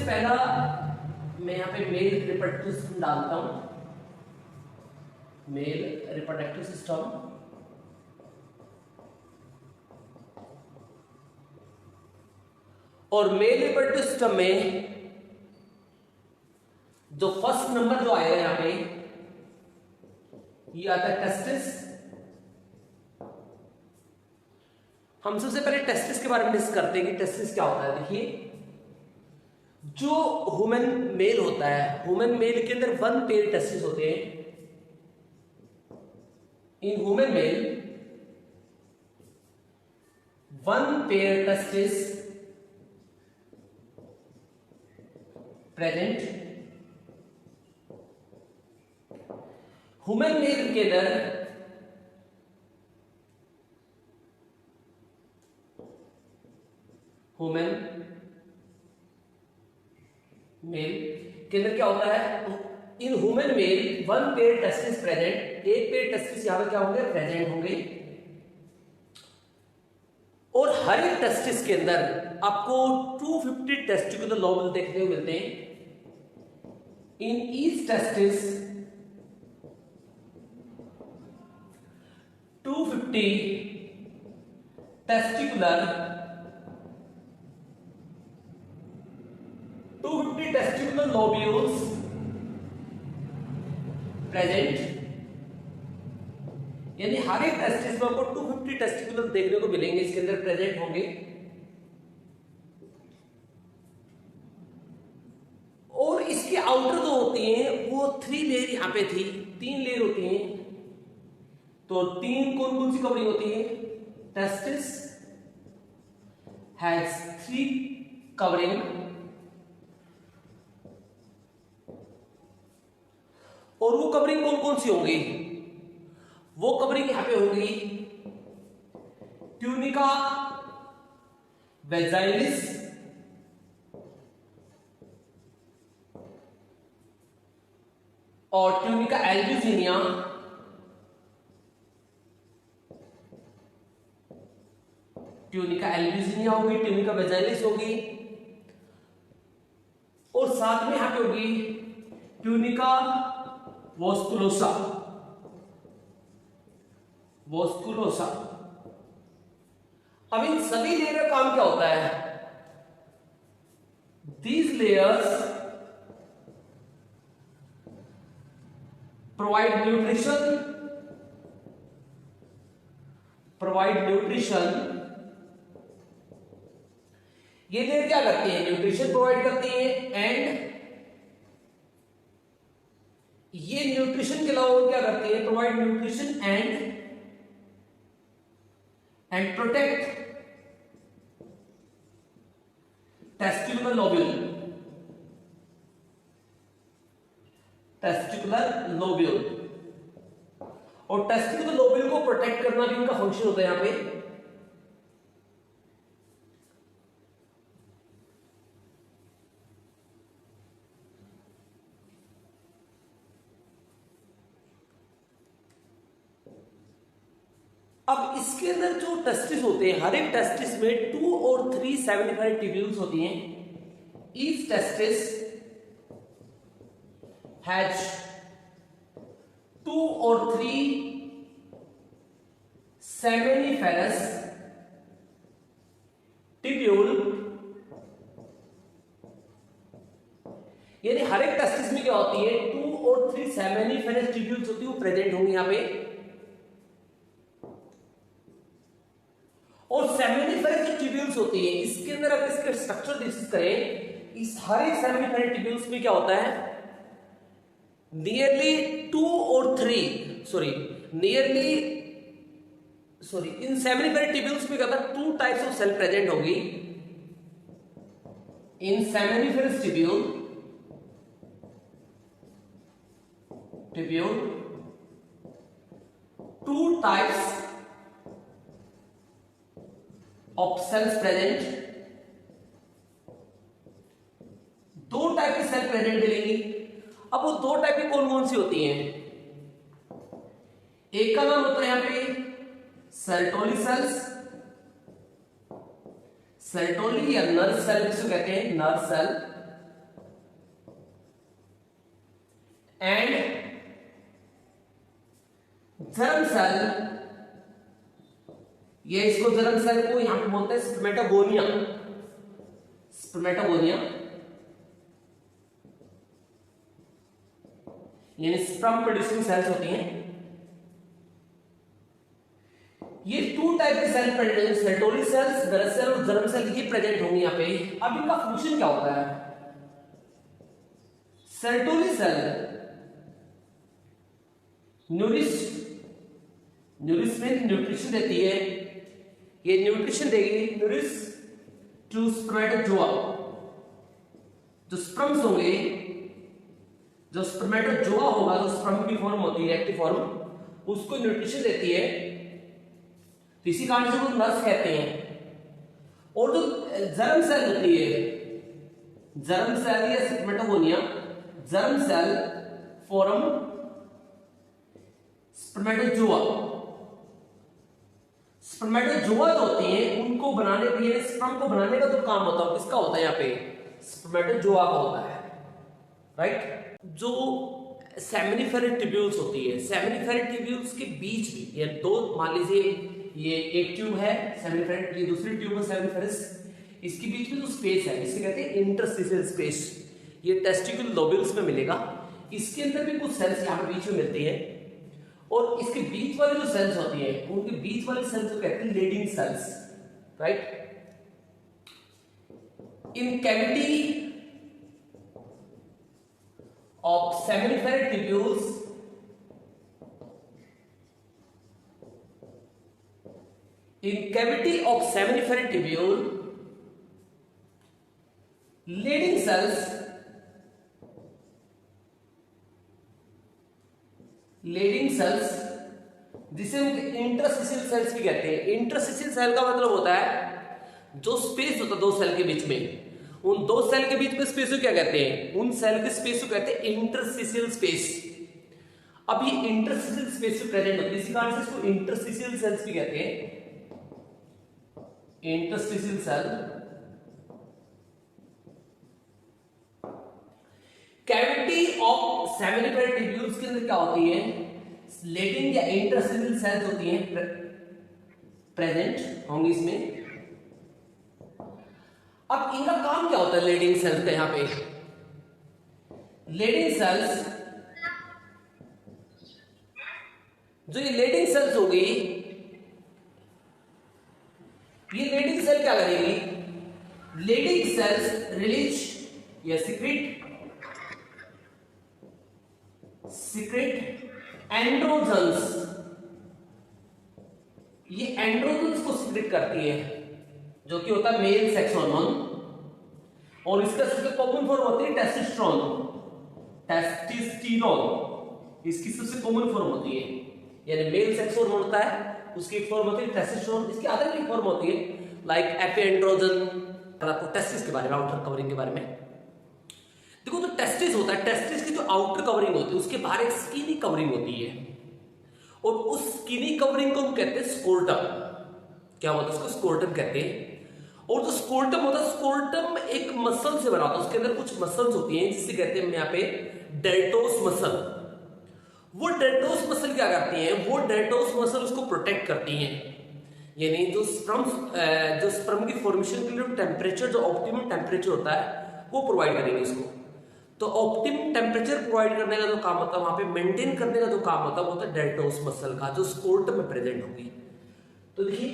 पहला मैं यहाँ पे मेल रिप्रोडक्टिव सिस्टम डालता हूँ, मेल रिप्रोडक्टिव सिस्टम। और मेल रिप्रोडक्टिव सिस्टम में जो फर्स्ट नंबर जो आएगा यहाँ पे ये आता है टेस्टिस। हम सबसे पहले टेस्टिस के बारे में डिस्कस करते हैं कि टेस्टिस क्या होता है। देखिए, जो ह्यूमन मेल होता है, ह्यूमन मेल के अंदर 1 पेयर टेस्टिस होते हैं। In human male 1 pair testis present. Human male के अंदर ह्यूमन मेल के अंदर क्या होता है, in human male 1 pair testis present, 1 pair testis यहां पे क्या होंगे, प्रेजेंट होंगे। और हर एक टेस्टिस के अंदर आपको 250 टेस्टिकुलर लोब्यूल देखने को मिलते हैं। In each testis 250 testicular 250 testicular lobules present. यानी हर एक टेस्टिस में आपको 250 टेस्टिकुलर देखने को मिलेंगे, इसके अंदर प्रेजेंट होंगे। और इसके आउटर जो होती हैं वो 3 लेयर यहां पे थी, 3 लेयर होती हैं। तो 3 कौन कौन सी कवरिंग होती है? Testis has 3 covering. और वो कवरिंग कौन कौन सी होंगी? वो कवरिंग यहां पे होगी ट्यूनिका वेजाइनिस, और ट्यूनिका एल्ब्यूजिनिया, ट्यूनिका एल्ब्यूजिनिया होगी, ट्यूनिका वेजाइनिस होगी, और साथ में यहां पे होगी ट्यूनिका वोस्कुलोसा, वोस्कुलोसा। अब इन सभी लेयर का काम क्या होता है? These layers provide nutrition, ये लेयर क्या करती है? न्यूट्रिशन प्रोवाइड करती है। एंड ये न्यूट्रिशन के अलावा और क्या करती है? Provide nutrition and protect testicular lobule, testicular lobule. और टेस्टिकुलर लोब्यूल को प्रोटेक्ट करना भी उनका फंक्शन होता है यहां पे। अब इसके अंदर जो टेस्टिस होते हैं, हर एक टेस्टिस में 2 और 3 75 ट्यूब्यूल्स होती हैं। ईच टेस्टिस हैज 2 और 3 सेमिनिफेरस ट्यूब्यूल। यानी हर एक टेस्टिस में क्या होती है? 2 और 3 सेमिनिफेरस ट्यूब्यूल्स होती है, वो प्रेजेंट होंगी यहां पे। और सेमिनिफेरस जो ट्यूब्यूल्स होती है, इसके अंदर अगर इसका स्ट्रक्चर डिस्कस करें, इस हर एक सेमिनिफेरस ट्यूब्यूल्स में क्या होता है? नियरली 2 और 3 इन सेमिनिफेरस ट्यूब्यूल्स में क्या होता है? 2 टाइप्स ऑफ सेल प्रेजेंट होगी। In seminiferous tubule 2 types of cells present, 2 type की सेल प्रेजेंट मिलेंगी। अब वो 2 टाइप की कौन कौन सी होती हैं? एक का नाम होता है यहां पे सर्टोली सेल्स, सर्टोली या नर्व सेल जिसको कहते हैं नर्व सेल, ये इसको जर्म सेल को यहां पे बोलते हैं स्पर्मेटोगोनिया। स्पर्मेटोगोनिया यानी स्पर्म प्रोड्यूसिंग सेल्स होती हैं। ये टू टाइप के सेल प्रेजेंट हैं, सेल्टोली सेल्स, गरज सेल और जर्म सेल, ये प्रेजेंट होंगे यहाँ पे। अब इनका फंक्शन क्या होता है? सेल्टोली सेल न्यूरिश में न्यूट्रिशन देती है, ये न्यूट्रिशन देगी न्यूरिश टू स्पर्मेटोजोआ। जो स्पर्म्स होंगे, जो स्पर्मेटोजोआ होगा, जो स्पर्म की फॉर्म होती है एक्टिव फॉर्म, उसको न्यूट्रिशन देती है, तो इसी कारण से वो नर्स कहते हैं। और जो जर्म सेल होती है, जर्म सेल या spermatogonia, germ cell form spermatozoa. Spermatozoa जो होती हैं उनको बनाने के लिए, स्पर्म को बनाने का जो काम होता है किसका होता है? यहाँ पे स्पर्मेटोजोआ का होता है, राइट। जो सेमिनिफेरस ट्यूब्यूल्स होती है, सेमिनिफेरस ट्यूब्यूल्स के बीच में ये दो, मान लीजिए ये एक ट्यूब है सेमिनिफेरस, ये दूसरी ट्यूब है सेमिनिफेरस, इसके बीच में जो स्पेस है इसे कहते हैं इंटरस्टिशियल स्पेस। ये टेस्टिकुलर लोब्यूल्स में मिलेगा। इसके अंदर भी कुछ सेल्स यहाँ पे बीच में मिलती है, और इसके बीच वाले जो सेल्स होती है उनके बीच वाले सेल्स को कहते हैं leading cells, right. In cavity of seminiferous tubules, in cavity of seminiferous tubule, leading cells जिसे हम इंटरस्टिशियल सेल्स भी कहते हैं। इंटरस्टिशियल सेल का मतलब होता है जो स्पेस होता है दो सेल के बीच में, उन दो सेल के बीच में स्पेस को क्या कहते हैं? उन सेल के स्पेस को कहते हैं इंटरस्टिशियल स्पेस। अब ये इंटरस्टिशियल स्पेस में प्रेजेंट होती है, इसी कारण से इसको इंटरस्टिशियल सेल्स भी कहते हैं। Interstitial cell cavity of seminiferous tubules के अंदर क्या होती है? लेडिंग या इंटरस्टिशियल सेल्स होती हैं, प्रेजेंट होंगी इसमें। अब इनका काम क्या होता है लेडिंग सेल्स का? यहां पे लेडिंग सेल्स, जो ये लेडिंग सेल्स होगी, ये लेडिंग सेल क्या करेगी? लेडिंग सेल्स रिलीज या सीक्रेट एंड्रोजन्स। ये एंड्रोजन्स को सीक्रेट करती है, जो कि होता है मेल सेक्स हार्मोन, और इसका सबसे कॉमन फॉर्म होती है टेस्टोस्टेरोन, इसकी सबसे कॉमन फॉर्म होती है। यानी मेल सेक्स हार्मोन होता है, उसकी एक फॉर्म होती है टेस्टोस्टेरोन, इसकी अदर भी फॉर्म होती है लाइक एपिएंड्रोजन। आपको टेस्टिस के बारे में, आउटर कवरिंग के बारे में देखो, तो टेस्टिस होता है, टेस्टिस की जो आउटर कवरिंग होती है उसके बाहर एक स्किनी कवरिंग होती है, और उस स्किनी कवरिंग को हम कहते हैं स्कोर्टम। क्या होता है? उसको स्कोर्टम कहते हैं। और जो स्कोर्टम होता है, स्कोर्टम एक मसल से बना होता है, उसके अंदर कुछ मसल्स होती हैं जिसे कहते हैं यहाँ पे डेल्टोस मसल। वो डेल्टोस मसल क्या करती हैं? वो डेल्टोस मसल उसको प्रोटेक्ट करती हैं, यानी जो स्पर्म की फॉर्मेशन के लिए टेम्परेचर, जो ऑप्टिमम टेम्परेचर होता है वो प्रोवाइड करेंगे उसको। तो ऑप्टिमम टेम्परेचर प्रोवाइड करने का जो काम होता है, वहां पे मेंटेन करने का जो काम होता है, वो होता है डेल्टोस मसल का, जो स्कोर्टम में प्रेजेंट होगी। तो देखिए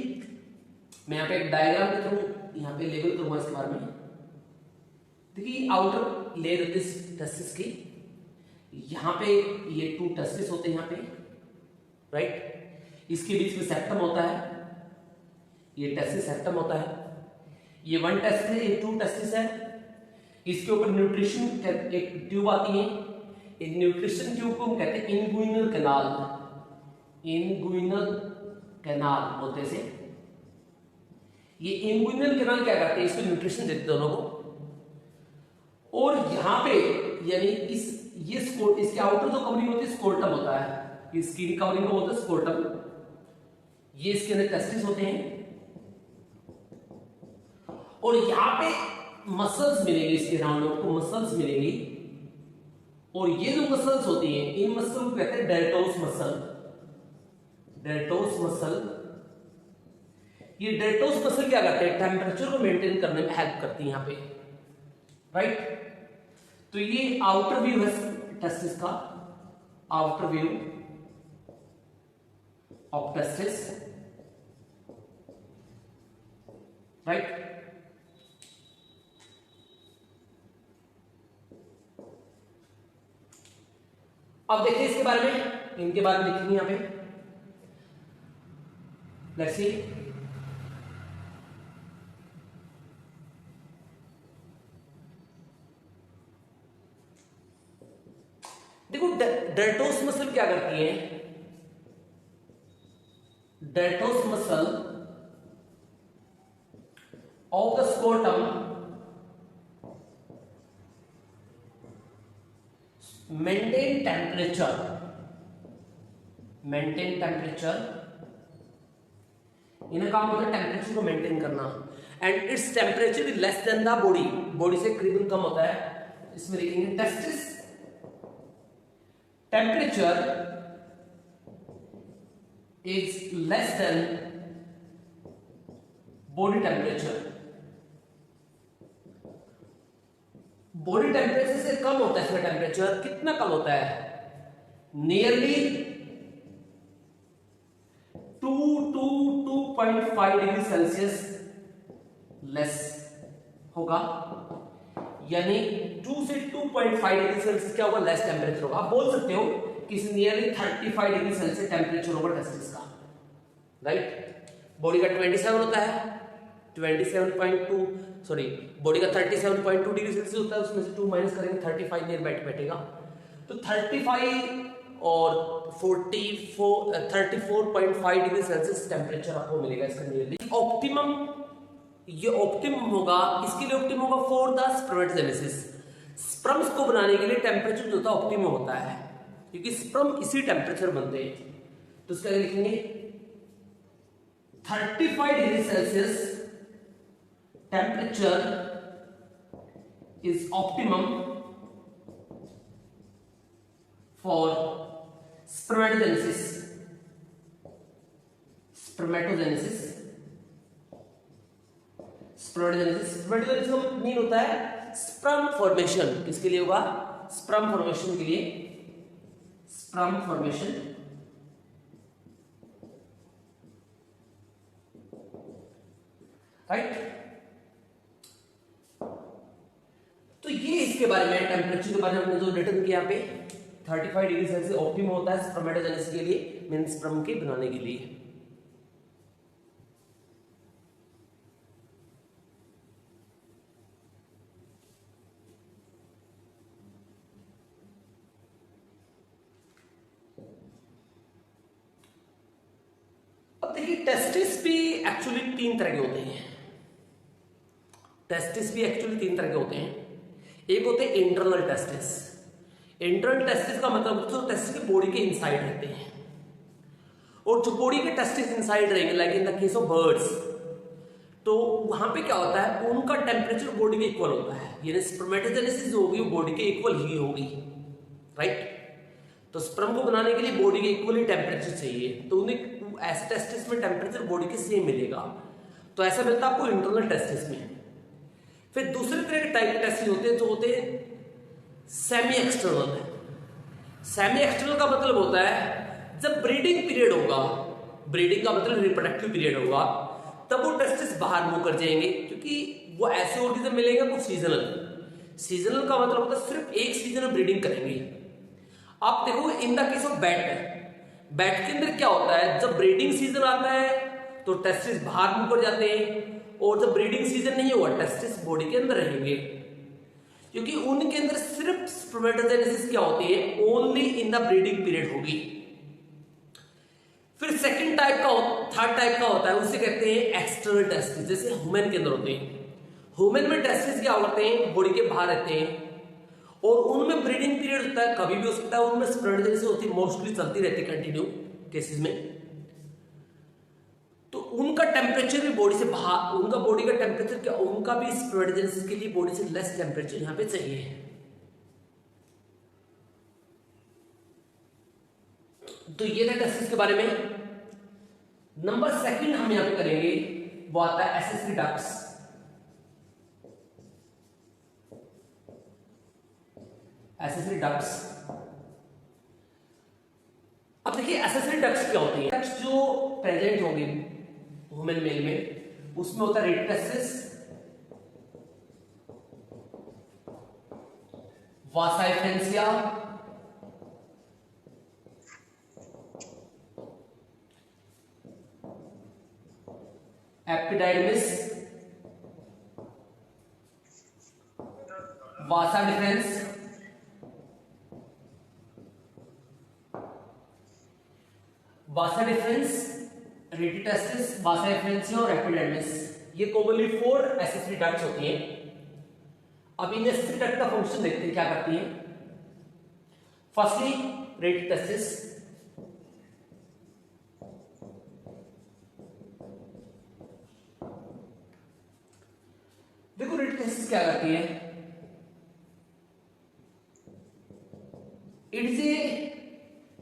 मैं यहाँ पे एक डायग्राम के थ्रू यहाँ पे लेबल करूंगा इसके बारे में। देखिए आउटर लेयर होती है टेस्टिस की, यहाँ पे ये टू टेस्टिस होते हैं यहाँ पे, राइट। इसके बीच में सेप्टम होता है, ये टेस्टिस सेप्टम होता है। ये वन टेस्टिस है, ये टू टेस्टिस है। इसके ऊपर न्यूट्रिशन एक ट्यूब आती है, इन न्यूट्रिशन ट्यूब को हम कहते हैं इनगुइनल कैनाल, इनगुइनल कैनाल बोलते से। ये इनगुइनल कैनाल क्या करते हैं? इसको न्यूट्रिशन देते दोनों को, और यहाँ पे यानी इसके आउटर जो कवरिंग होती है स्कोर्टम होता है, इसकी कवरिंग को बोलते हैं स्कोर्टम। ये इसके अंदर टेस्टिस होते हैं, और यहाँ पे मसल्स मिलेंगे, इसके राउंड में आपको मसल्स मिलेंगी, और ये जो मसल्स होती हैं इन मसल को कहते हैं डेल्टोस मसल। डेल्टोस मसल ये डेल्टोस मसल क्या करते हैं, टेम्परेचर को मेंटेन करने में हेल्प करती है यहाँ पे, राइट। तो ये आउटर व्यू है टेस्टिस का, outer view of testis, right. अब देखिए इसके बारे में, इनके बारे में लिखेंगे यहां पे, लेट्स सी। देखो डेल्टोस मसल क्या करती है, dartos muscle of the scrotum maintain temperature, maintain temperature, इनका काम होता है टेम्परेचर को मेंटेन करना, and it's temperature is less than the body, body से करीबन कम होता है। इसमें लिखेंगे testis temperature is less than body temperature, body temperature से कम होता है इसका टेम्परेचर, कितना कम होता है, nearly 2 to 2.5 degree Celsius less होगा, यानी 2 से 2.5 डिग्री सेल्सियस क्या होगा, लेस टेम्परेचर होगा। आप बोल सकते हो कि नियरली 35 डिग्री सेल्सियस टेम्परेचर होगा टेस्टिस का, राइट। बॉडी का 27 होता है, 27.2 सॉरी बॉडी का 37.2 डिग्री सेल्सियस होता है, उसमें से 2 माइनस करेंगे 35 नियर बैठेगा, तो 35 और 34.5 डिग्री सेल्सियस टेम्परेचर आपको मिलेगा इसका नियरली। ऑप्टिमम, ये ऑप्टिमम होगा, इसके लिए ऑप्टिमम होगा फॉर द स्पर्मेटोजेनेसिस, स्पर्म्स को बनाने के लिए टेम्परेचर जो होता है ऑप्टिमम होता है, क्योंकि स्पर्म इसी टेम्परेचर बनते हैं। तो इसका लिखेंगे 35 degree Celsius temperature is optimum for spermatogenesis, spermatogenesis, spermatogenesis, spermatogenesis का मीन होता है स्पर्म फॉर्मेशन, किसके लिए होगा, स्पर्म फॉर्मेशन के लिए, स्पर्म फॉर्मेशन, राइट। तो ये इसके बारे में, टेम्परेचर के बारे में हमने जो रिटर्न किया यहाँ पे 35 डिग्री सेल्सियस ऑप्टिमम होता है स्पर्मेटोजेनेसिस के लिए, मीन स्पर्म के बनाने के लिए। अब देखिए टेस्टिस भी एक्चुअली 3 तरह के होते हैं, टेस्टिस भी एक्चुअली 3 तरह के होते हैं। एक होते हैं इंटरनल टेस्टिस, इंटरनल टेस्टिस का मतलब जो टेस्टिस के बॉडी के इनसाइड रहते हैं, और जो बॉडी के टेस्टिस इनसाइड रहेंगे like in the case of birds, तो वहां पे क्या होता है, उनका टेम्परेचर बॉडी के इक्वल होता है, यानी स्पर्मेटोजेनेसिस जो होगी वो बॉडी के इक्वल ही होगी, राइट। तो स्पर्म को बनाने के लिए बॉडी के इक्वल ही टेम्परेचर चाहिए, तो उन्हें ऐसे टेस्टिस में टेम्परेचर बॉडी के सेम मिलेगा, तो ऐसा मिलता है आपको इंटरनल टेस्टिस में। फिर दूसरे तरह के टाइप टेस्टिस होते हैं जो होते हैं सेमी एक्सटर्नल। सेमी एक्सटर्नल का मतलब होता है जब ब्रीडिंग पीरियड होगा, ब्रीडिंग का मतलब रिप्रोडक्टिव पीरियड होगा, तब वो टेस्टिस बाहर मूव कर जाएंगे, क्योंकि वो ऐसे ऑर्गेनिज्म मिलेंगे कुछ सीजनल, सीजनल का मतलब होता है सिर्फ एक सीजन में ब्रीडिंग करेंगे। आप देखो in the case of bat, bat के अंदर क्या होता है, जब ब्रीडिंग सीजन आता है तो टेस्टिस बाहर मूव कर जाते हैं, और जब ब्रीडिंग सीजन नहीं होगा टेस्टिस बॉडी के अंदर रहेंगे, क्योंकि उनके अंदर सिर्फ स्पर्मेटोजेनेसिस क्या होती है, only in the breeding period होगी। फिर सेकंड टाइप का, थर्ड टाइप का होता है, उसे कहते हैं एक्सटर्नल टेस्टिस, जैसे ह्यूमन के अंदर होते हैं। ह्यूमन में टेस्टिस क्या होते हैं, बॉडी के बाहर रहते हैं, और उनमें ब्रीडिंग पीरियड होता है, कभी भी हो सकता है, उनमें स्पर्मेटोजेनेसिस होती है, मोस्टली चलती रहती है कंटिन्यू केसेस में। तो उनका टेम्परेचर भी बॉडी से बाहर, उनका बॉडी का टेम्परेचर क्या, उनका भी स्पर्मेटोजेनेसिस के लिए बॉडी से लेस टेम्परेचर यहां पे चाहिए। तो ये था टेस्टिस के बारे में। नंबर सेकंड हम यहां पे करेंगे वो आता है एसेसरी डक्ट्स। एसेसरी डक्ट्स, अब देखिए एसेसरी डक्ट्स क्या होती है। डक्ट्स जो प्रेजेंट होंगे वुमेन मेल में, उसमें होता है रेडियस टेस्टिस, वासा एफरेंसिया, एपिडाइडिमिस, वासा डिफरेंस, वासा डिफरेंस, रेडिटेस्टिस, वासा एफरेंसिया और एपिडाइडिमिस, ये कॉमनली 4 एसेसरी डक्ट्स होती हैं। अब इन एसेसरी डक्ट का फंक्शन देखते हैं क्या करती है। फर्स्टली रेडिटेस्टिस, देखो रेडिटेस्टिस क्या करती है, it is a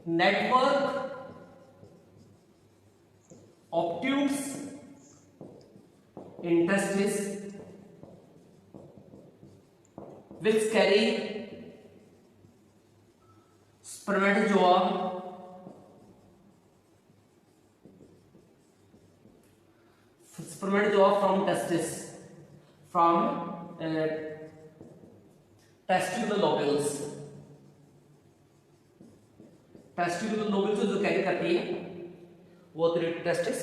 network of tubes in testis which carry spermatozoa from testis, from testicular lobules, testicular lobules जो कैरी करती है वो रेडिटेस्टिस।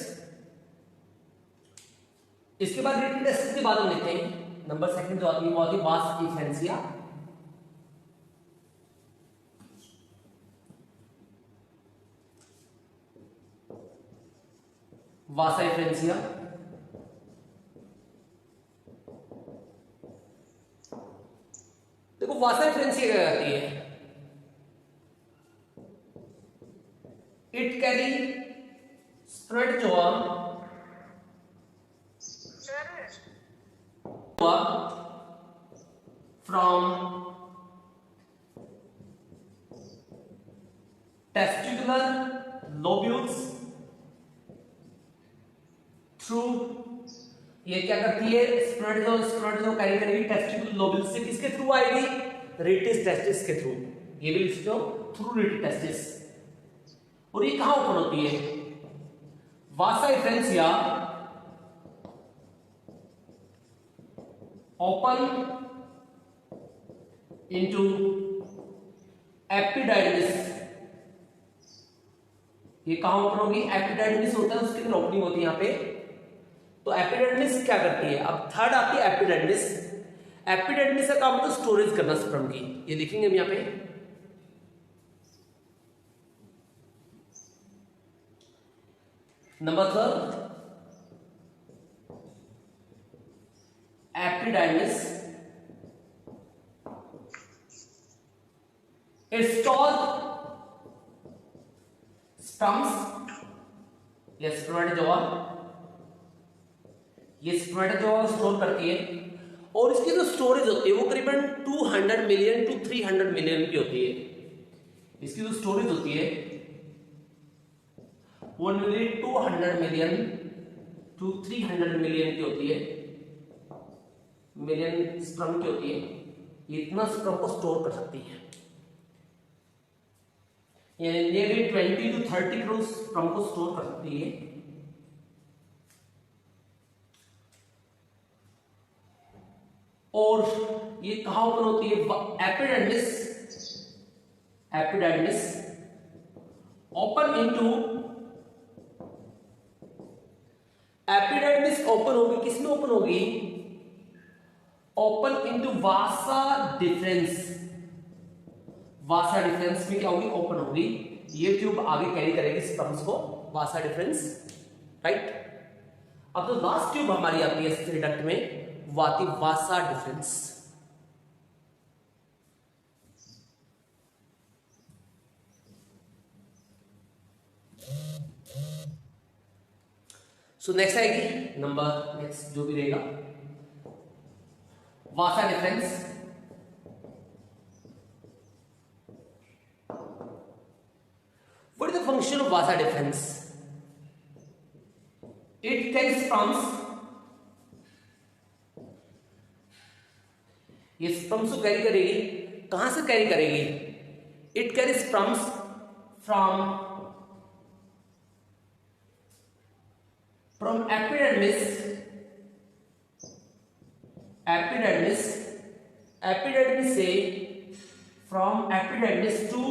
इसके बाद रेडिटेस्टिस के बाद हम लिखते हैं नंबर सेकंड जो आती है वो आती है वास एफरेंसिया। वासा एफरेंसिया, देखो वासा एफरेंसिया क्या करती है, it carry spermatozoa from testicular lobules through, ये क्या करती है स्पर्मेटोजोआ कैरी करेगी टेस्टिकुलर लोब्यूल्स से, किसके थ्रू आएगी, रेडियस टेस्टिस के थ्रू, ये भी लिख दो थ्रू रेडियस टेस्टिस। और ये कहां ओपन होती है, वासा एफरेंसिया ओपन इनटू एपिडाइडिमिस, ये कहां ओपन होगी, एपिडाइडिमिस होता है उसके अंदर ओपनिंग होती है यहां पे। तो एपिडाइडिमिस क्या करती है, अब थर्ड आती है एपिडाइडिमिस। एपिडाइडिमिस का काम होता है स्टोरेज करना स्पर्म की, ये लिखेंगे हम यहां पे। Number third epididymis, it stores sperms, ये स्पर्मेटोजोआ, ये स्पर्मेटोजोआ स्टोर करती है। और इसकी जो स्टोरेज होती है वो करीबन 200 मिलियन टू 300 मिलियन की होती है। इसकी जो स्टोरेज होती है वो 200 मिलियन टू 300 मिलियन की होती है, मिलियन स्पर्म की होती है। ये इतना स्पर्म को स्टोर कर सकती है, यानी नियरली 20 to 30 करोड़ स्पर्म को स्टोर कर सकती है। और ये कहां ओपन होती है, एपिडाइडिमिस, एपिडाइडिमिस ओपन इनटू, एपिडाइडिमिस ओपन होगी, किसमें ओपन होगी, ओपन इनटू वासा डिफरेंस, वासा डिफरेंस में क्या होगी, ओपन होगी। ये ट्यूब आगे कैरी करेगी स्पर्म्स को, वासा डिफरेंस, राइट। अब तो लास्ट ट्यूब हमारी आती है एसेसरी डक्ट में, वो आती है वासा डिफरेंस। सो नेक्स्ट आएगी नंबर, नेक्स्ट जो भी रहेगा वासा difference. What is the function of vasa difference? It carries sperms ये स्पर्म्स को कैरी करेगी, कहां से कैरी करेगी? It carry sperms from epidermis से from epidermis to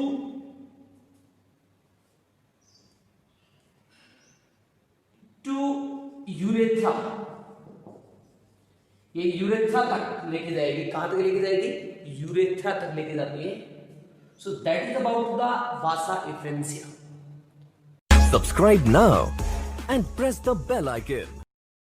यूरेथ्रा, ये यूरेथ्रा तक लेके जाएगी। कहां तक लेके जाएगी? यूरेथ्रा तक लेके जाती है। So that is about the Vasa एफरेंसिया। Subscribe now and press the bell icon.